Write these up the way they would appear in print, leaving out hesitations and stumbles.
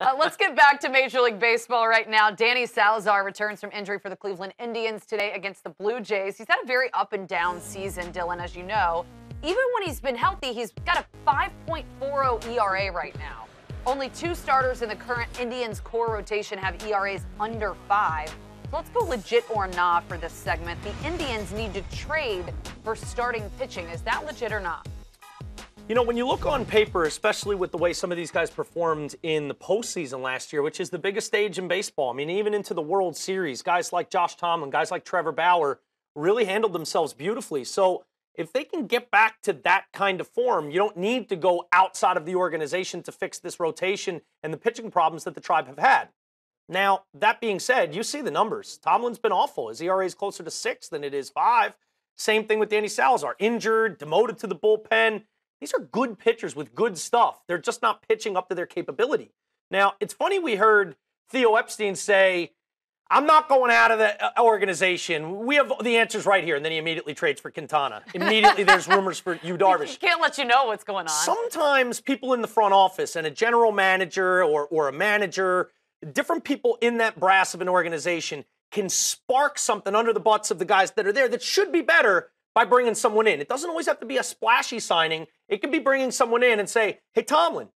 Let's get back to Major League Baseball right now. Danny Salazar returns from injury for the Cleveland Indians today against the Blue Jays. He's had a very up and down season, Dylan, as you know. Even when he's been healthy, he's got a 5.40 ERA right now. Only 2 starters in the current Indians core rotation have ERAs under 5. So let's go legit or not for this segment. The Indians need to trade for starting pitching. Is that legit or not? You know, when you look on paper, especially with the way some of these guys performed in the postseason last year, which is the biggest stage in baseball, I mean, even into the World Series, guys like Josh Tomlin, guys like Trevor Bauer really handled themselves beautifully. So if they can get back to that kind of form, you don't need to go outside of the organization to fix this rotation and the pitching problems that the Tribe have had. Now, that being said, you see the numbers. Tomlin's been awful. His ERA is closer to 6 than it is 5. Same thing with Danny Salazar. Injured, demoted to the bullpen. These are good pitchers with good stuff. They're just not pitching up to their capability. Now, it's funny we heard Theo Epstein say, I'm not going out of the organization. We have the answers right here. And then he immediately trades for Quintana. Immediately there's rumors for Yu Darvish. He can't let you know what's going on. Sometimes people in the front office and a general manager or a manager, different people in that brass of an organization can spark something under the butts of the guys that are there that should be better by bringing someone in. It doesn't always have to be a splashy signing. It can be bringing someone in and say, hey, Tomlin,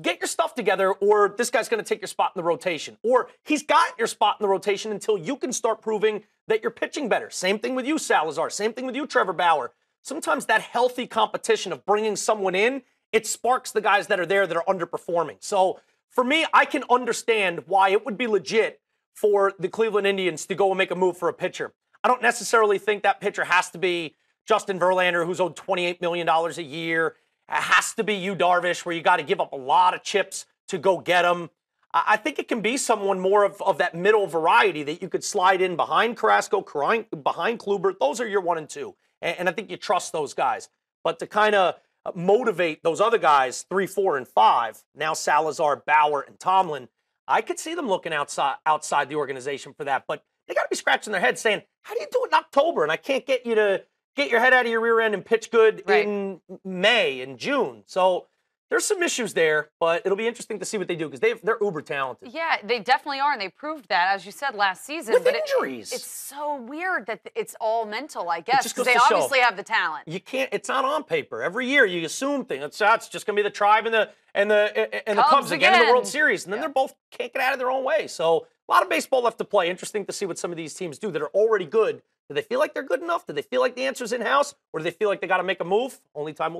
get your stuff together or this guy's going to take your spot in the rotation. Or he's got your spot in the rotation until you can start proving that you're pitching better. Same thing with you, Salazar. Same thing with you, Trevor Bauer. Sometimes that healthy competition of bringing someone in, it sparks the guys that are there that are underperforming. So for me, I can understand why it would be legit for the Cleveland Indians to go and make a move for a pitcher. I don't necessarily think that pitcher has to be Justin Verlander, who's owed $28 million a year. It has to be Yu Darvish, where you got to give up a lot of chips to go get him. I think it can be someone more of that middle variety that you could slide in behind Carrasco, behind Kluber. Those are your 1 and 2. And I think you trust those guys. But to kind of motivate those other guys, 3, 4, and 5, now Salazar, Bauer, and Tomlin, I could see them looking outside the organization for that. But they got to be scratching their heads saying, how do you do it in October? And I can't get you to get your head out of your rear end and pitch good in May and June. So there's some issues there, but it'll be interesting to see what they do because they're uber talented. Yeah, they definitely are, and they proved that, as you said, last season. With injuries. It's so weird that it's all mental, I guess, because goes they to obviously have the talent. You can't. It's not on paper. Every year you assume things. It's just going to be the Tribe and the Cubs again in the World Series, and then they're both can't get out of their own way. So a lot of baseball left to play. Interesting to see what some of these teams do that are already good. Do they feel like they're good enough? Do they feel like the answer's in-house? Or do they feel like they got to make a move? Only time will